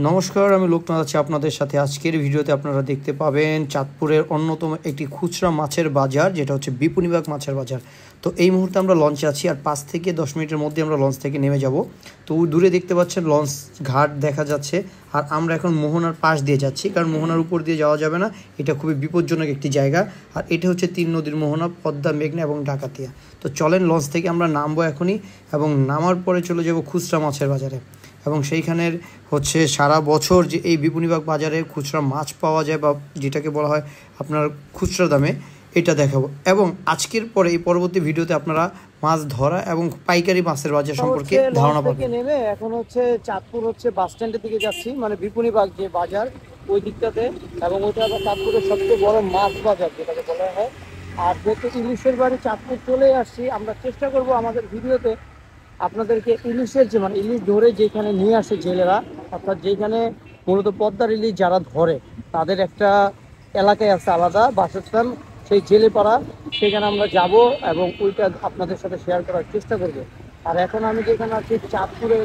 নমস্কার, আমি লোকনাথ আছি আপনাদের সাথে। আজকের ভিডিওতে আপনারা দেখতে পাবেন চাঁদপুরের অন্যতম একটি খুচরা মাছের বাজার, যেটা হচ্ছে বিপুনিবাগ মাছের বাজার। তো এই মুহূর্তে আমরা লঞ্চে আছি, আর 5 থেকে 10 মিনিটের মধ্যে আমরা লঞ্চ থেকে নেমে যাব। তো দূরে দেখতে পাচ্ছেন লঞ্চ ঘাট দেখা যাচ্ছে, আর আমরা এখন মোহনার পাশ দিয়ে যাচ্ছি, কারণ মোহনার উপর দিয়ে যাওয়া যাবে না, এটা খুবই বিপজ্জনক একটি জায়গা। আর এটা হচ্ছে 3 নদীর মোহনা, পদ্মা, মেঘনা এবং ডাকাতিয়া। তো চলেন লঞ্চ থেকে আমরা নামবো এখনই, এবং নামার পরে চলে যাব খুচরা মাছের বাজারে, এবং সেইখানের হচ্ছে সারা বছর যে এই বিপুনিবাগ বাজারে খুচরা মাছ পাওয়া যায়, বা যেটাকে বলা হয় আপনার খুচরা দামে, এটা দেখাবো। এবং আজকের পরে এই পরবর্তী ভিডিওতে আপনারা মাছ ধরা এবং পাইকারি মাছের বাজার সম্পর্কে ধারণা পাবেন। নেমে এখন হচ্ছে চাঁদপুর বাস স্ট্যান্ডের দিকে যাচ্ছি, মানে বিপুনিবাগ যে বাজার ওই দিকটাতে, এবং ওইটা চাঁদপুরের সবচেয়ে বড় মাছ বাজার যেটাকে বলা হয়। আর যেহেতু ইলিশের বাড়ি চাঁদপুর চলে আসছি, আমরা চেষ্টা করব আমাদের ভিডিওতে আপনাদেরকে ইলিশের যে মানে ইলিশ ধরে যেখানে নিয়ে আসে জেলেরা, অর্থাৎ যেখানে মূলত পদ্মার ইলিশ যারা ধরে তাদের একটা এলাকায় আছে আলাদা বাসস্থান, সেই জেলে পাড়া, সেখানে আমরা যাব এবং ওইটা আপনাদের সাথে শেয়ার করার চেষ্টা করব। আর এখন আমি যেখানে আছি চাঁদপুরে,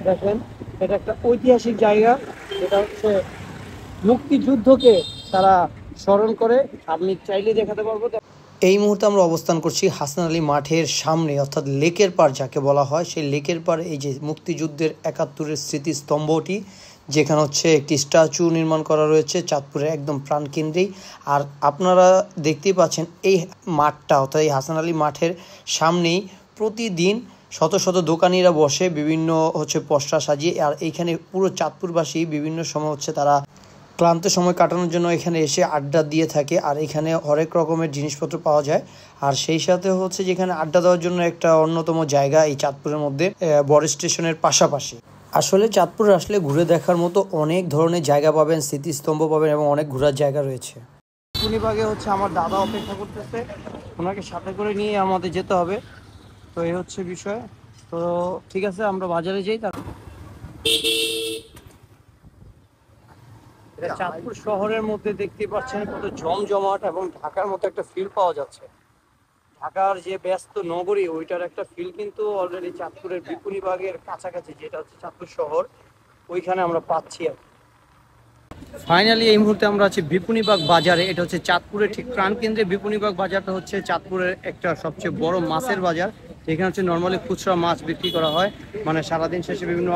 দেখেন এটা একটা ঐতিহাসিক জায়গা, যেটা হচ্ছে মুক্তিযুদ্ধকে তারা স্মরণ করে। আপনি চাইলে দেখাতে পারবো। এই মুহূর্তে আমরা অবস্থান করছি হাসান আলী মাঠের সামনে, অর্থাৎ লেকের পাড় যাকে বলা হয়, সেই লেকের পাড়ে এই যে মুক্তিযুদ্ধের 71-এর স্মৃতিস্তম্ভটি, যেখানে হচ্ছে একটি স্ট্যাচু নির্মাণ করা রয়েছে চাঁদপুরের একদম প্রাণকেন্দ্রেই। আর আপনারা দেখতেই পাচ্ছেন এই মাঠটা, অর্থাৎ এই হাসান আলী মাঠের সামনেই প্রতিদিন শত শত দোকানিরা বসে বিভিন্ন পোস্টার সাজিয়ে। আর এইখানে পুরো চাঁদপুরবাসী বিভিন্ন সময় তারা ক্লান্ত সময় কাটানোর জন্য এখানে এসে আড্ডা দিয়ে থাকে। আর এখানে হরেক রকমের জিনিসপত্র পাওয়া যায়। আর সেই সাথে যেখানে আড্ডা দেওয়ার জন্য একটা অন্যতম জায়গা এই চাঁদপুরের মধ্যে, বড় স্টেশনের পাশাপাশি। আসলে চাঁদপুরে আসলে ঘুরে দেখার মতো অনেক ধরনের জায়গা পাবেন, স্মৃতিস্তম্ভ পাবেন, এবং অনেক ঘোরার জায়গা রয়েছে। বিপুনিবাগে আমার দাদা অপেক্ষা করতেছে, ওনাকে সাথে করে নিয়ে আমাদের যেতে হবে। তো এই হচ্ছে বিষয়। তো ঠিক আছে, আমরা বাজারে যাই। চাঁদপুর শহরের মধ্যে দেখতে পাচ্ছেন কত জমজমাট, এবং ঢাকার মতো একটা ফিল পাওয়া যাচ্ছে। ঢাকার যে ব্যস্ত নগরী, ওইটার একটা ফিল কিন্তু অলরেডি চাঁদপুরের বিপুনিবাগের কাছাকাছি, যেটা হচ্ছে চাঁদপুর শহর, ওইখানে আমরা পাচ্ছি। ফাইনালি এই মুহূর্তে আমরা আছি বিপুনিবাগ বাজারে। এটা হচ্ছে চাঁদপুরের ঠিক প্রাণকেন্দ্রে। বিপুনিবাগ বাজারটা হচ্ছে চাঁদপুরের একটা সবচেয়ে বড় মাছের বাজার, এখানে নর্মালি খুচরা মাছ বিক্রি করা হয়। মানে সারাদিন শেষে বিভিন্ন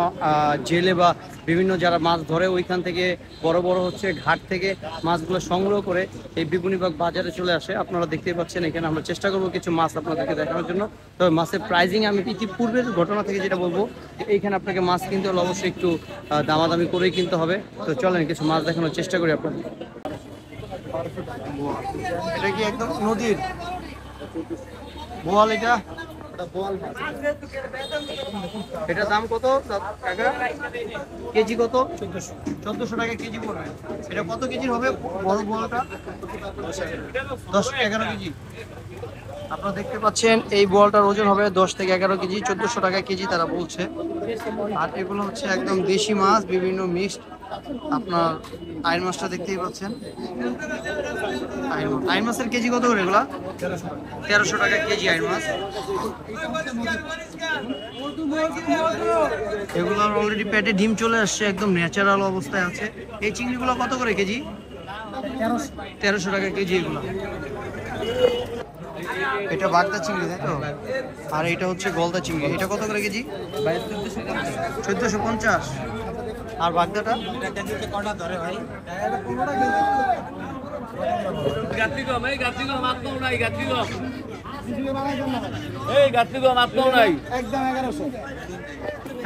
জেলে বা বিভিন্ন যারা মাছ ধরে ওইখান থেকে বড় বড় ঘাট থেকে মাছগুলো সংগ্রহ করে এই বিপুনিবাগ বাজারে চলে আসে। আপনারা দেখতেই পাচ্ছেন এখানে আমরা চেষ্টা করবো কিছু মাছ আপনাদেরকে দেখানোর জন্য। তবে মাছের প্রাইজিং আমি ইতিপূর্বের ঘটনা থেকে যেটা বলবো, এইখানে আপনাকে মাছ কিনতে হলে অবশ্যই একটু দামাদামি করেই কিনতে হবে। তো চলেন কিছু মাছ দেখানোর চেষ্টা করি আপনাদের। এটা কি একদম নদীর বোয়াল? এটা দাম কত কেজি? কত? 1400 টাকা কেজি পড়বে। এটা কত কেজির হবে বড় বোয়ালটা? 10-11 কেজি। আপনারা দেখতে পাচ্ছেন এই বোয়ালটার ওজন হবে 10 থেকে 11 কেজি, 1400 টাকা কেজি তারা বলছে। আর এগুলো একদম দেশি মাছ, বিভিন্ন মিক্সড। আপনার আইন মাছটা দেখতেই পাচ্ছেন। আইন মাছের কেজি কত করে এগুলা? 1300 টাকা কেজি আইন মাছ। এগুলোর অলরেডি পেটে ডিম চলে আসছে, একদম ন্যাচারাল অবস্থায় আছে। এই চিংড়িগুলো কত করে কেজি? 1300 টাকা কেজি এগুলো। এটা বাগদা চিংড়ি, তাই তো? আর এটা গলদা চিংড়ি। এটা কত করে কেজি? 1450। আর বাগদাটা?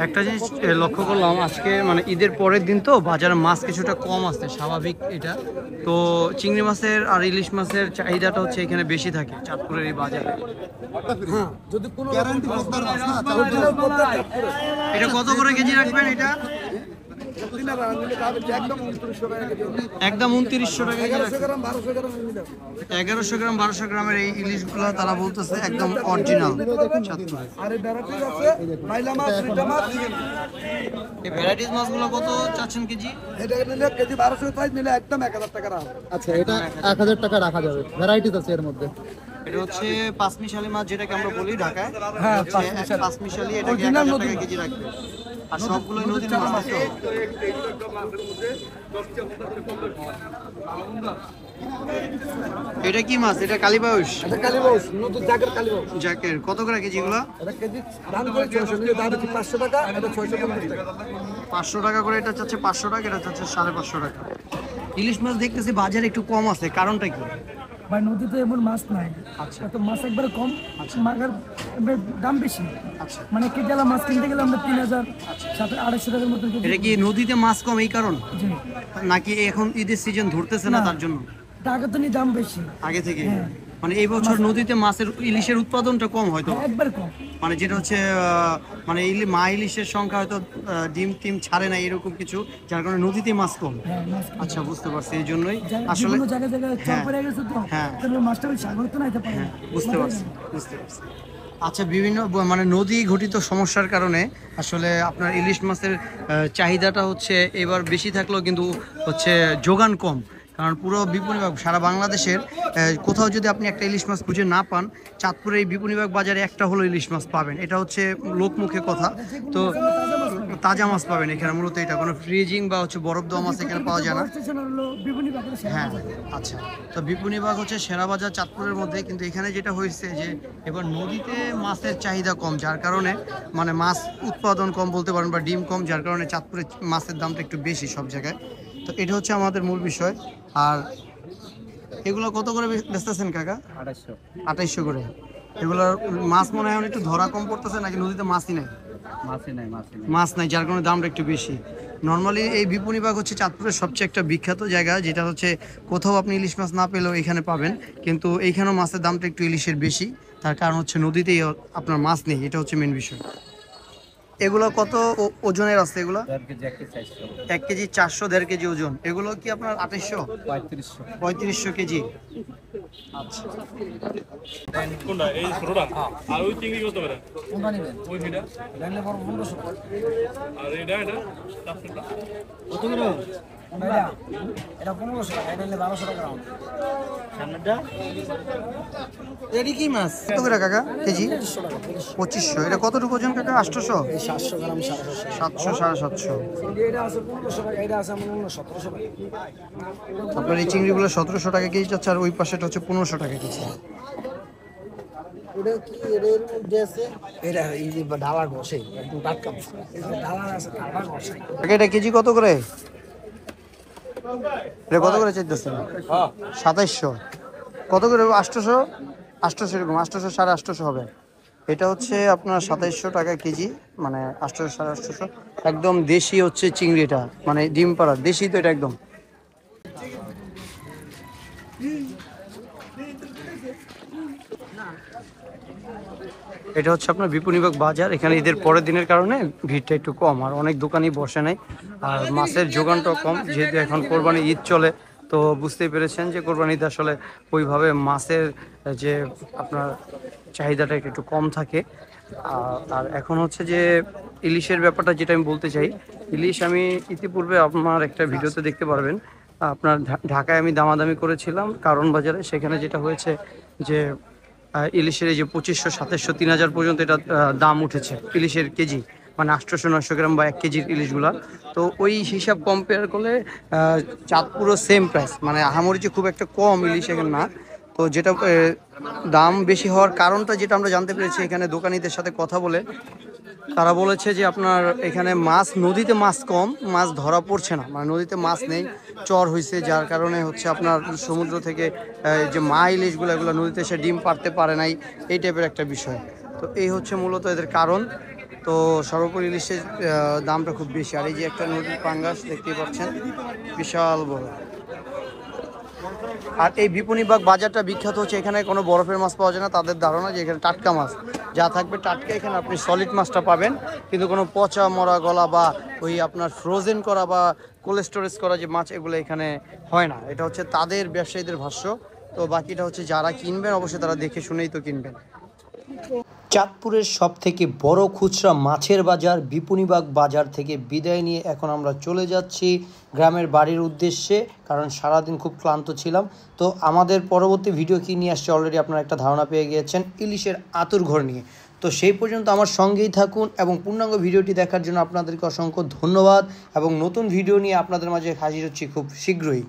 একটা জিনিস লক্ষ্য করলাম, আজকে মানে ঈদের পরের দিন তো বাজারে মাছ কিছুটা কম আছে, স্বাভাবিক এটা। তো চিংড়ি মাছের আর ইলিশ মাছের চাহিদাটা এখানে বেশি থাকে চাঁদপুরের এই বাজারে। এটা কত করে কেজি রাখবেন? এটা একদম 2900 টাকা কেজি। 1100 গ্রাম 1200 গ্রামের এই ইলিশগুলো তারা বলতেছে একদম অরিজিনাল। এই ভ্যারাইটিস মাছগুলো কত চাচ্ছেন কেজি? এটা নিলে কেজি 1200 প্রাইস নিলে একদম 1000 টাকা রাখা। আচ্ছা, এটা 1000 টাকা রাখা যাবে। ভ্যারাইটিস আছে এর মধ্যে। এটা পাঁচমিশালি মাছ, যেটাকে আমরা বলি ঢাকায়। হ্যাঁ, পাঁচমিশালি। এটা 1000 টাকা কেজি রাখবে। আর সবগুলোই নদীর মাছ। এটা কি মাছ? এটা কালীবাউস। এটা কালীবাউস, নতুন জাকের কালীবাউস। জাকের কত করে কেজি গুলো? এটা কেজি দাম করে 600, কিন্তু দাম হচ্ছে 500 টাকা, এটা 650 টাকা। 500 টাকা করে, এটা চাচ্ছে 500 টাকা, এটা চাচ্ছে 550 টাকা। ইলিশ মাছ দেখতেছি বাজারে একটু কম আছে, কারণটা কি? ভাই নদীতে এমন মাছ নাই। আচ্ছা তো মাছ একবারে কম, মাছের দাম বেশি। আচ্ছা, মানে কেজি মাছ কিনতে গেলে আমরা 3000 250 টাকার মতো কেজি। এটা কি নদীতে মাছ কম এই কারণ, জি। নাকি এখন ঈদের সিজন ধরতেছে না তার জন্য? টাকা তো দাম বেশি আগে থেকে হ্যাঁ। মানে এই বছর নদীতে মাছের ইলিশের উৎপাদনটা কম হয়তো, একবার কম। মানে যেটা হচ্ছে মানে মা ইলিশের সংখ্যা হয়তো ডিম টিম ছাড়ে না এরকম কিছু, যার কারণে নদীতে মাছ কম। হ্যাঁ, মাছ কম। আচ্ছা, বুঝতে পারছি, এই জন্যই আসলে বিভিন্ন জায়গায় জায়গায় চর পড়ে গেছে তো, হ্যাঁ। তাহলে মাছটা ওই সাগর তো নাইতে পারে না। বুঝতে পারছি, বুঝতে পারছি। আচ্ছা, বিভিন্ন মানে নদী ঘটিত সমস্যার কারণে আসলে আপনার ইলিশ মাছের চাহিদাটা হচ্ছে এবার বেশি থাকলেও কিন্তু হচ্ছে যোগান কম। কারণ পুরো বিপণিবাগ সারা বাংলাদেশের কোথাও যদি আপনি একটা ইলিশ মাছ খুঁজে না পান, চাঁদপুরের এই বিপণিবাগ বাজারে একটা হলো ইলিশ মাছ পাবেন, এটা হচ্ছে লোকমুখে কথা। তো তাজা মাছ পাবেন এখানে, মূলত এটা কোনো ফ্রিজিং বা হচ্ছে বরফ দেওয়া মাছ এখানে পাওয়া যায় না। হ্যাঁ, আচ্ছা। তো বিপণিবাগ হচ্ছে সেরা বাজার চাঁদপুরের মধ্যে, কিন্তু এখানে যেটা হয়েছে যে এবার নদীতে মাছের চাহিদা কম, যার কারণে মানে মাছ উৎপাদন কম বলতে পারেন, বা ডিম কম, যার কারণে চাঁদপুরে মাছের দামটা একটু বেশি সব জায়গায়। তো এটা হচ্ছে আমাদের মূল বিষয়। আর এগুলো কত করে বেচতেছেন কাকা? 2800 করে। এগুলোর মাছ মনে হয় একটু ধরা কম পড়তেছে, নাকি নদীতে মাছই নাই? মাছ নাই, যার কারণে দামটা একটু বেশি। নর্মালি এই বিপণিবাগ হচ্ছে চাঁদপুরের সবচেয়ে একটা বিখ্যাত জায়গা, যেটা হচ্ছে কোথাও আপনি ইলিশ মাছ না পেলেও এখানে পাবেন, কিন্তু এইখানেও মাছের দামটা একটু ইলিশের বেশি। তার কারণ হচ্ছে নদীতেই আপনার মাছ নেই, এটা হচ্ছে মেন বিষয়। এগুলো কত ওজনের আছে? এগুলো 1 কেজি 400, 1.5 কেজি ওজন। এগুলো কি আপনার 2800? 3500 কেজি। আচ্ছা, কোনটা এই ছোটটা? আর ওই চিংড়ি কত করে? কোনটা নেবেন? ওই দুইটা জানলে বড় 1500 আর এটা চারশোটা। কত করে? এটা 1500 টাকা, এটা নিলে 1200 টাকা রাউন্ড। সামনেটা এটি কি মাছ কত করে কাকা কেজি? 2500। এটা কতটুকু ওজন কাকা? 800? 700 গ্রাম 750। 700, 750। এটা আছে 1500 টাকা, এটা আছে আমার 1700 টাকা। আপনার এই চিংড়িগুলো 1700 টাকা কেজি যাচ্ছে, আর ওই পাশেটা হচ্ছে 1500 টাকা কেজি। এটা কি এর মধ্যে আছে? এটা এই যে ডালা ঘষে একদম টাটকা। এই যে ডালা আছে ডালা ঘষে। কাকা এটা কেজি কত করে? এটা কত করে চাইতেছেন? 2700। কত করে? 800, 800 এরকম, 800, 850 হবে। এটা হচ্ছে আপনার 2700 টাকা কেজি, মানে 800, 850। একদম দেশি হচ্ছে চিংড়িটা, মানে ডিম পাড়া দেশি তো এটা একদম। এটা হচ্ছে আপনার বিপণিবাগ বাজার। এখানে ঈদের পরের দিনের কারণে ভিড়টা একটু কম, আর অনেক দোকানই বসে নাই, আর মাছের যোগানটাও কম, যেহেতু এখন কোরবানি ঈদ চলে। তো বুঝতেই পেরেছেন যে কোরবানি ঈদ আসলে ওইভাবে মাছের যে আপনার চাহিদাটা একটু কম থাকে। আর এখন হচ্ছে যে ইলিশের ব্যাপারটা যেটা আমি বলতে চাই, ইলিশ আমি ইতিপূর্বে আপনার একটা ভিডিওতে দেখতে পারবেন, আপনার ঢাকায় আমি দামাদামি করেছিলাম কারণ বাজারে। সেখানে যেটা হয়েছে যে ইলিশের এই যে 2500, 2700, 3000 পর্যন্ত এটা দাম উঠেছে ইলিশের কেজি, মানে 800, 900 গ্রাম বা 1 কেজির ইলিশগুলা। তো ওই হিসাব কম্পেয়ার করলে চাঁদপুরও সেম প্রাইস, মানে আহামরি যে খুব একটা কম ইলিশ এখানে না। তো যেটা দাম বেশি হওয়ার কারণটা যেটা আমরা জানতে পেরেছি এখানে দোকানিদের সাথে কথা বলে, তারা বলেছে যে আপনার এখানে মাছ, নদীতে মাছ কম, মাছ ধরা পড়ছে না, মানে নদীতে মাছ নেই, চর হয়েছে, যার কারণে হচ্ছে আপনার সমুদ্র থেকে যে মা ইলিশগুলো এগুলো নদীতে এসে ডিম পাড়তে পারে নাই, এই টাইপের একটা বিষয়। তো এই হচ্ছে মূলত এদের কারণ। তো সর্বোপরি ইলিশের দামটা খুব বেশি। আর এই যে একটা নদীর পাঙ্গাস দেখতেই পাচ্ছেন, বিশাল বড়। আর এই বিপণিবাগ বাজারটা বিখ্যাত হচ্ছে, এখানে কোনো বরফের মাছ পাওয়া যায় না। তাদের ধারণা যে এখানে টাটকা মাছ যা থাকবে টাটকা, এখানে আপনি সলিড মাছটা পাবেন, কিন্তু কোনো পচা মরা গলা বা ওই আপনার ফ্রোজেন করা বা কোল্ড স্টোরেজ করা যে মাছ, এগুলো এখানে হয় না। এটা হচ্ছে তাদের ব্যবসায়ীদের ভাষ্য। তো বাকিটা হচ্ছে যারা কিনবেন অবশ্যই তারা দেখে শুনেই তো কিনবেন। চাঁদপুরের সবথেকে বড় খুচরা মাছের বাজার বিপণিবাগ বাজার থেকে বিদায় নিয়ে এখন আমরা চলে যাচ্ছি গ্রামের বাড়ির উদ্দেশ্যে, কারণ সারাদিন খুব ক্লান্ত ছিলাম। তো আমাদের পরবর্তী ভিডিও কি নিয়ে আসছে অলরেডি আপনারা একটা ধারণা পেয়ে গিয়েছেন, ইলিশের আতুর ঘর নিয়ে। তো সেই পর্যন্ত আমার সঙ্গেই থাকুন এবং পূর্ণাঙ্গ ভিডিওটি দেখার জন্য আপনাদেরকে অসংখ্য ধন্যবাদ এবং নতুন ভিডিও নিয়ে আপনাদের মাঝে হাজির হচ্ছি খুব শীঘ্রই।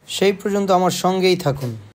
সেই পর্যন্ত আমার সঙ্গেই থাকুন।